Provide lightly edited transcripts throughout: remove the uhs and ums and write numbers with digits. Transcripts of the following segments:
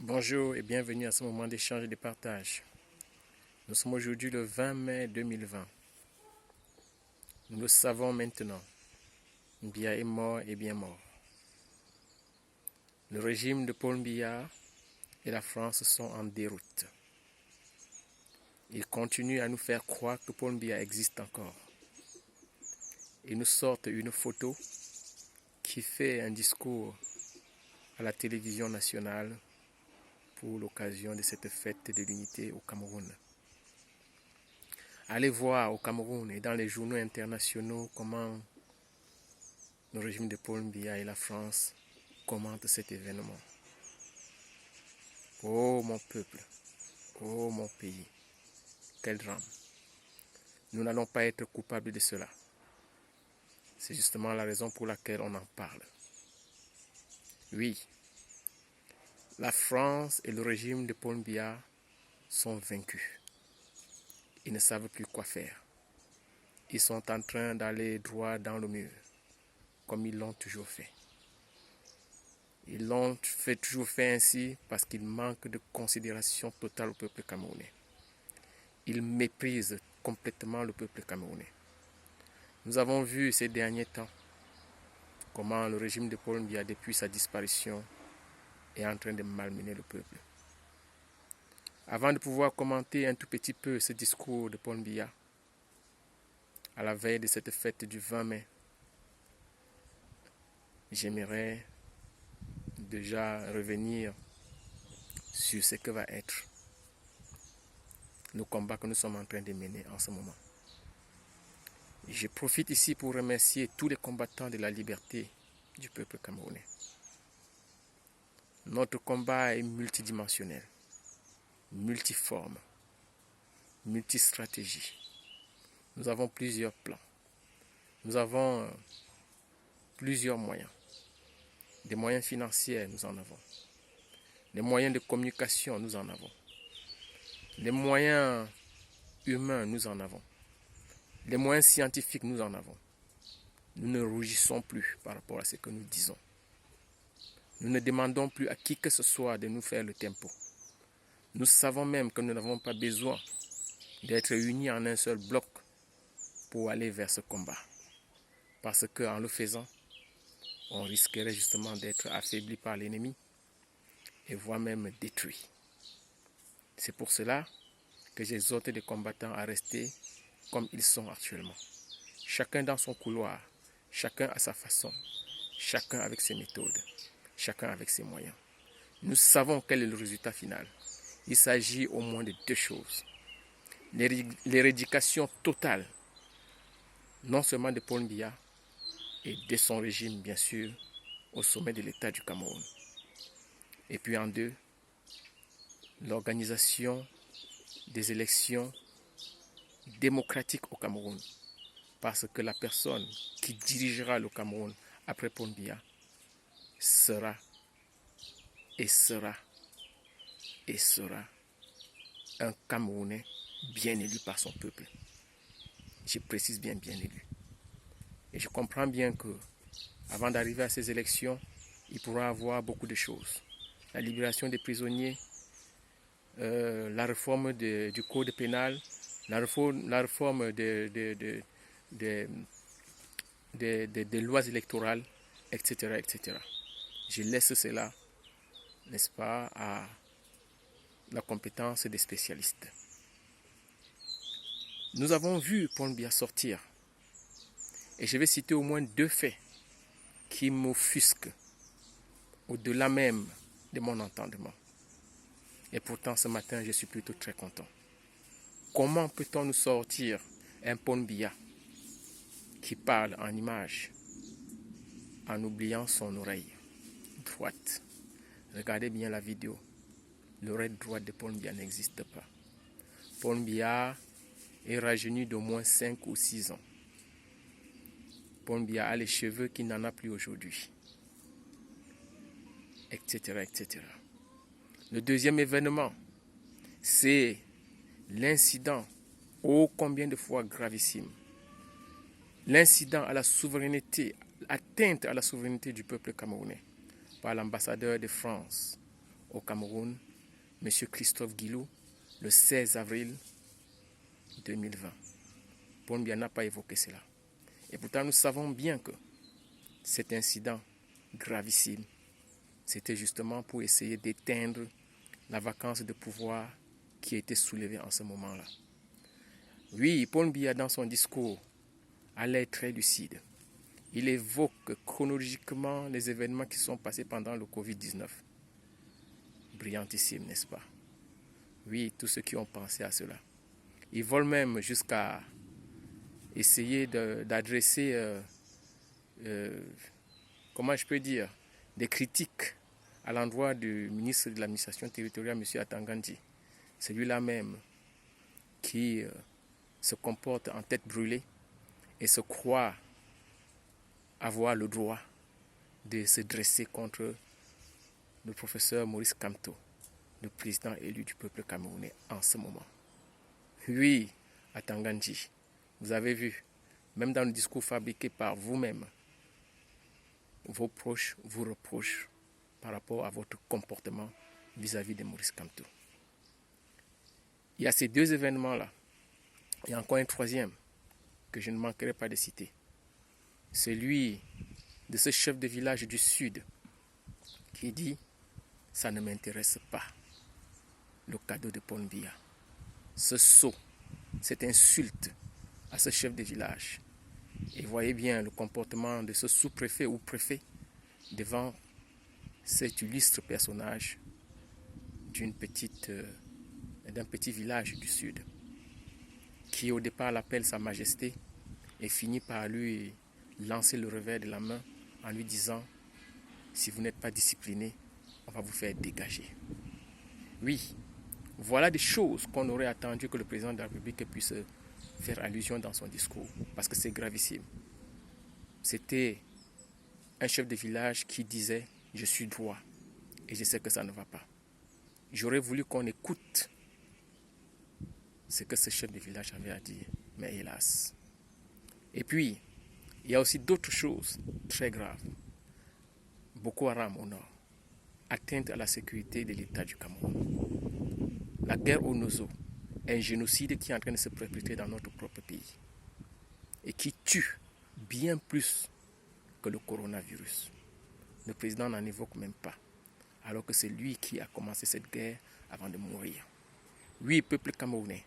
Bonjour et bienvenue à ce moment d'échange et de partage. Nous sommes aujourd'hui le 20 mai 2020. Nous le savons maintenant. Biya est mort et bien mort. Le régime de Paul Biya et la France sont en déroute. Ils continuent à nous faire croire que Paul Biya existe encore. Ils nous sortent une photo qui fait un discours à la télévision nationale pour l'occasion de cette fête de l'unité au Cameroun. Allez voir au Cameroun et dans les journaux internationaux comment le régime de Paul Biya et la France commentent cet événement. Oh mon peuple, oh mon pays, quel drame. Nous n'allons pas être coupables de cela. C'est justement la raison pour laquelle on en parle. Oui, la France et le régime de Paul Biya sont vaincus. Ils ne savent plus quoi faire. Ils sont en train d'aller droit dans le mur, comme ils l'ont toujours fait. Ils l'ont toujours fait ainsi parce qu'ils manquent de considération totale au peuple camerounais. Ils méprisent complètement le peuple camerounais. Nous avons vu ces derniers temps comment le régime de Paul Biya, depuis sa disparition, est en train de malmener le peuple. Avant de pouvoir commenter un tout petit peu ce discours de Paul Biya, à la veille de cette fête du 20 mai, j'aimerais déjà revenir sur ce que va être le combat que nous sommes en train de mener en ce moment. Je profite ici pour remercier tous les combattants de la liberté du peuple camerounais. Notre combat est multidimensionnel, multiforme, multistratégie. Nous avons plusieurs plans. Nous avons plusieurs moyens. Des moyens financiers, nous en avons. Des moyens de communication, nous en avons. Des moyens humains, nous en avons. Les moyens scientifiques, nous en avons. Nous ne rougissons plus par rapport à ce que nous disons. Nous ne demandons plus à qui que ce soit de nous faire le tempo. Nous savons même que nous n'avons pas besoin d'être unis en un seul bloc pour aller vers ce combat. Parce qu'en le faisant, on risquerait justement d'être affaibli par l'ennemi et voire même détruit. C'est pour cela que j'exhorte les combattants à rester comme ils sont actuellement. Chacun dans son couloir, chacun à sa façon, chacun avec ses méthodes, chacun avec ses moyens. Nous savons quel est le résultat final. Il s'agit au moins de deux choses. L'éradication totale, non seulement de Paul Biya et de son régime, bien sûr, au sommet de l'État du Cameroun. Et puis en deux, l'organisation des élections démocratiques au Cameroun. Parce que la personne qui dirigera le Cameroun après Paul Biya sera un Camerounais bien élu par son peuple. Je précise bien élu. Et je comprends bien que avant d'arriver à ces élections, il pourra avoir beaucoup de choses. La libération des prisonniers, la réforme du code pénal, la réforme des lois électorales, etc., etc. Je laisse cela, n'est-ce pas, à la compétence des spécialistes. Nous avons vu Paul Biya sortir. Et je vais citer au moins deux faits qui m'offusquent au-delà même de mon entendement. Et pourtant, ce matin, je suis plutôt très content. Comment peut-on nous sortir un Paul Biya qui parle en images en oubliant son oreille droite? Regardez bien la vidéo. L'oreille droite de Paul Biya n'existe pas. Paul Biya est rajeuni d'au moins 5 ou 6 ans. Paul Biya a les cheveux qu'il n'en a plus aujourd'hui. Etc., etc. Le deuxième événement, c'est l'incident ô combien de fois gravissime. L'incident à la souveraineté, atteinte à la souveraineté du peuple camerounais par l'ambassadeur de France au Cameroun, M. Christophe Guilou, le 16 avril 2020. Paul Biya n'a pas évoqué cela. Et pourtant, nous savons bien que cet incident gravissime, c'était justement pour essayer d'éteindre la vacance de pouvoir qui a été soulevée en ce moment-là. Oui, Paul Biya, dans son discours, a l'air très lucide. Il évoque chronologiquement les événements qui sont passés pendant le Covid-19. Brillantissime, n'est-ce pas? Oui, tous ceux qui ont pensé à cela. Ils vont même jusqu'à essayer d'adresser, comment je peux dire, des critiques à l'endroit du ministre de l'administration territoriale, M. Atangandji. Celui-là même qui se comporte en tête brûlée et se croit avoir le droit de se dresser contre le professeur Maurice Kamto, le président élu du peuple camerounais en ce moment. Oui, Atangandji, vous avez vu, même dans le discours fabriqué par vous-même, vos proches vous reprochent par rapport à votre comportement vis-à-vis de Maurice Kamto. Il y a ces deux événements-là. Il y a encore un troisième que je ne manquerai pas de citer. Celui de ce chef de village du Sud qui dit « ça ne m'intéresse pas ». Le cadeau de Paul Biya. Ce sot, cette insulte à ce chef de village. Et voyez bien le comportement de ce sous-préfet ou préfet devant cet illustre personnage d'un petit village du Sud qui au départ l'appelle Sa Majesté et finit par lui lancer le revers de la main en lui disant « si vous n'êtes pas discipliné, on va vous faire dégager ». Oui, voilà des choses qu'on aurait attendu que le président de la République puisse faire allusion dans son discours, parce que c'est gravissime. C'était un chef de village qui disait « je suis droit et je sais que ça ne va pas ». J'aurais voulu qu'on écoute ce que ce chef de village avait à dire, mais hélas. Et puis, il y a aussi d'autres choses très graves. Boko Haram au nord, atteinte à la sécurité de l'État du Cameroun. La guerre au Nozo, un génocide qui est en train de se perpétrer dans notre propre pays et qui tue bien plus que le coronavirus. Le président n'en évoque même pas, alors que c'est lui qui a commencé cette guerre avant de mourir. Oui, peuple camerounais,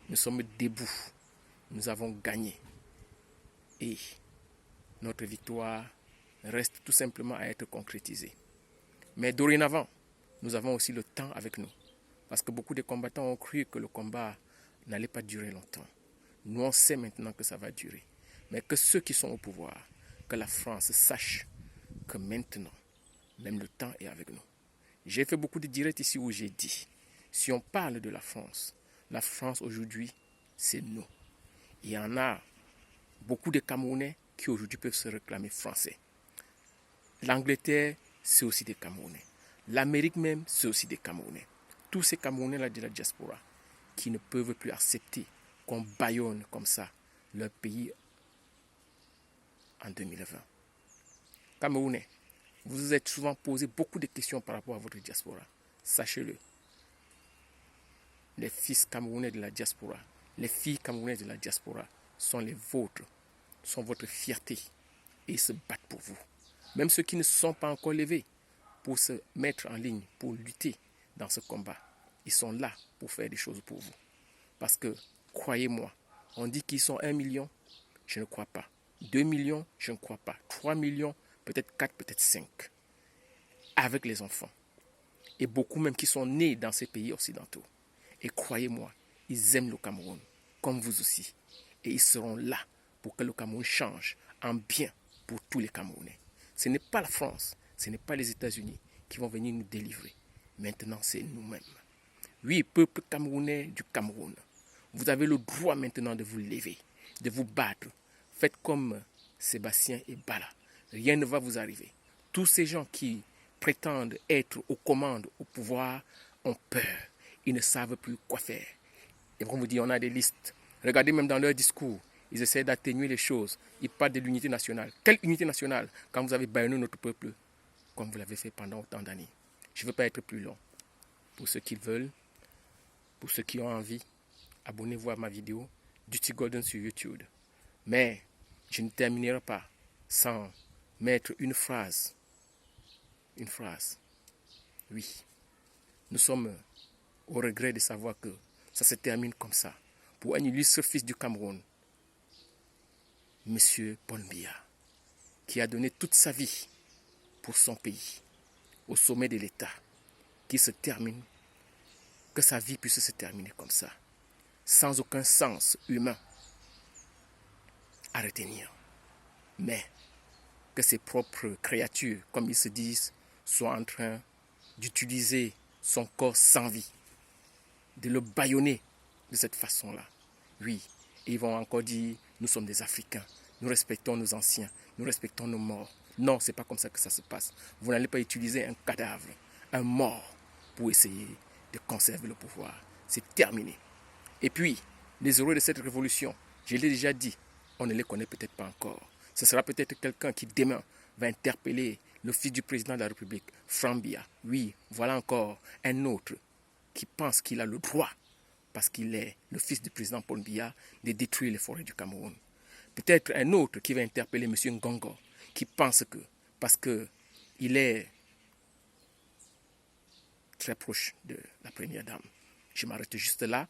nous sommes debout, nous avons gagné et notre victoire reste tout simplement à être concrétisée. Mais dorénavant, nous avons aussi le temps avec nous. Parce que beaucoup de combattants ont cru que le combat n'allait pas durer longtemps. Nous, on sait maintenant que ça va durer. Mais que ceux qui sont au pouvoir, que la France sache que maintenant, même le temps est avec nous. J'ai fait beaucoup de directs ici où j'ai dit, si on parle de la France aujourd'hui, c'est nous. Il y en a beaucoup de Camerounais qui aujourd'hui peuvent se réclamer français. L'Angleterre, c'est aussi des Camerounais. L'Amérique même, c'est aussi des Camerounais. Tous ces Camerounais-là de la diaspora qui ne peuvent plus accepter qu'on bâillonne comme ça leur pays en 2020. Camerounais, vous vous êtes souvent posé beaucoup de questions par rapport à votre diaspora. Sachez-le. Les fils camerounais de la diaspora, les filles camerounaises de la diaspora sont les vôtres, sont votre fierté et ils se battent pour vous. Même ceux qui ne se sont pas encore levés pour se mettre en ligne, pour lutter dans ce combat, ils sont là pour faire des choses pour vous. Parce que, croyez-moi, on dit qu'ils sont 1 million, je ne crois pas. 2 millions, je ne crois pas. 3 millions, peut-être 4, peut-être 5. Avec les enfants. Et beaucoup même qui sont nés dans ces pays occidentaux. Et croyez-moi, ils aiment le Cameroun, comme vous aussi. Et ils seront là pour que le Cameroun change en bien pour tous les Camerounais. Ce n'est pas la France, ce n'est pas les États-Unis qui vont venir nous délivrer. Maintenant, c'est nous-mêmes. Oui, peuple camerounais du Cameroun, vous avez le droit maintenant de vous lever, de vous battre. Faites comme Sébastien et Bala. Rien ne va vous arriver. Tous ces gens qui prétendent être aux commandes, au pouvoir, ont peur. Ils ne savent plus quoi faire. Et on vous dit, on a des listes. Regardez même dans leur discours, ils essaient d'atténuer les choses. Ils parlent de l'unité nationale. Quelle unité nationale quand vous avez bâillonné notre peuple comme vous l'avez fait pendant autant d'années? Je ne veux pas être plus long. Pour ceux qui veulent, pour ceux qui ont envie, abonnez-vous à ma vidéo Duty Golden sur YouTube. Mais je ne terminerai pas sans mettre une phrase. Une phrase. Oui, nous sommes au regret de savoir que ça se termine comme ça. Pour un illustre fils du Cameroun, Monsieur Paul Biya, qui a donné toute sa vie pour son pays, au sommet de l'État, qui se termine, que sa vie puisse se terminer comme ça, sans aucun sens humain à retenir. Mais que ses propres créatures, comme ils se disent, soient en train d'utiliser son corps sans vie, de le bâillonner de cette façon-là. Oui, et ils vont encore dire, nous sommes des Africains, nous respectons nos anciens, nous respectons nos morts. Non, ce n'est pas comme ça que ça se passe. Vous n'allez pas utiliser un cadavre, un mort, pour essayer de conserver le pouvoir. C'est terminé. Et puis, les héros de cette révolution, je l'ai déjà dit, on ne les connaît peut-être pas encore. Ce sera peut-être quelqu'un qui demain va interpeller le fils du président de la République, Franck Biya. Oui, voilà encore un autre qui pense qu'il a le droit, parce qu'il est le fils du président Paul Biya, de détruire les forêts du Cameroun. Peut-être un autre qui va interpeller M. Ngongo, qui pense que, parce qu'il est très proche de la première dame, je m'arrête juste là,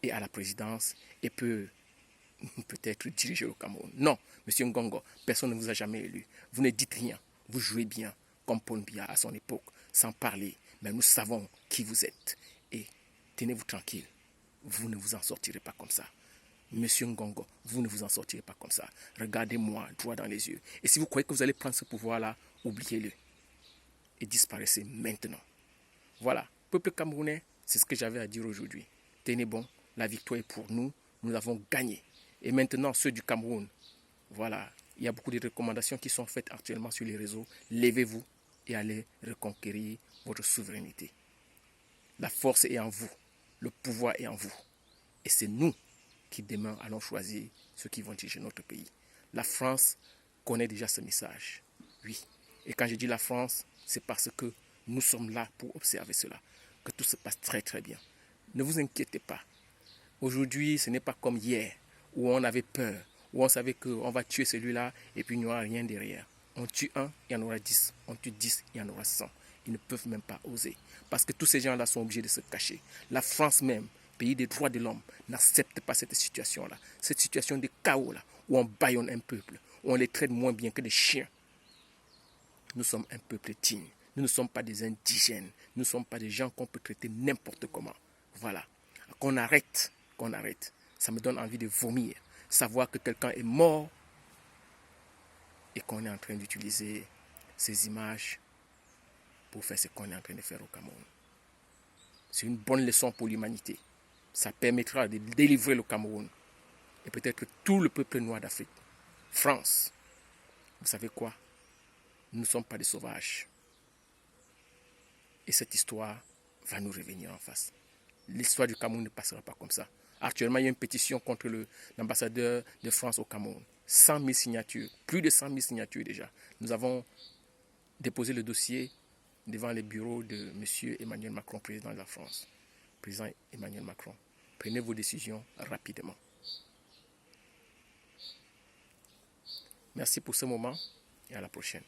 et à la présidence, et peut-être diriger le Cameroun. Non, M. Ngongo, personne ne vous a jamais élu. Vous ne dites rien. Vous jouez bien, comme Paul Biya à son époque, sans parler. Mais nous savons qui vous êtes. Et tenez-vous tranquille. Vous ne vous en sortirez pas comme ça. Monsieur Ngongo, vous ne vous en sortirez pas comme ça. Regardez-moi droit dans les yeux. Et si vous croyez que vous allez prendre ce pouvoir-là, oubliez-le. Et disparaissez maintenant. Voilà, peuple camerounais, c'est ce que j'avais à dire aujourd'hui. Tenez bon, la victoire est pour nous. Nous avons gagné. Et maintenant, ceux du Cameroun, voilà, il y a beaucoup de recommandations qui sont faites actuellement sur les réseaux. Levez-vous et allez reconquérir votre souveraineté. La force est en vous. Le pouvoir est en vous. Et c'est nous qui demain allons choisir ceux qui vont diriger notre pays. La France connaît déjà ce message. Oui. Et quand je dis la France, c'est parce que nous sommes là pour observer cela. Que tout se passe très très bien. Ne vous inquiétez pas. Aujourd'hui, ce n'est pas comme hier, où on avait peur, où on savait qu'on va tuer celui-là et puis il n'y aura rien derrière. On tue un, il y en aura 10. On tue 10, il y en aura 100. Ils ne peuvent même pas oser. Parce que tous ces gens-là sont obligés de se cacher. La France même, pays des droits de l'homme, n'accepte pas cette situation-là. Cette situation de chaos-là, où on bâillonne un peuple, où on les traite moins bien que des chiens. Nous sommes un peuple digne. Nous ne sommes pas des indigènes. Nous ne sommes pas des gens qu'on peut traiter n'importe comment. Voilà. Qu'on arrête. Ça me donne envie de vomir. Savoir que quelqu'un est mort et qu'on est en train d'utiliser ces images pour faire ce qu'on est en train de faire au Cameroun. C'est une bonne leçon pour l'humanité. Ça permettra de délivrer le Cameroun et peut-être tout le peuple noir d'Afrique. France, vous savez quoi? Nous ne sommes pas des sauvages. Et cette histoire va nous revenir en face. L'histoire du Cameroun ne passera pas comme ça. Actuellement, il y a une pétition contre l'ambassadeur de France au Cameroun. 100 000 signatures, plus de 100 000 signatures déjà. Nous avons déposé le dossier devant les bureaux de M. Emmanuel Macron, président de la France. Président Emmanuel Macron, prenez vos décisions rapidement. Merci pour ce moment et à la prochaine.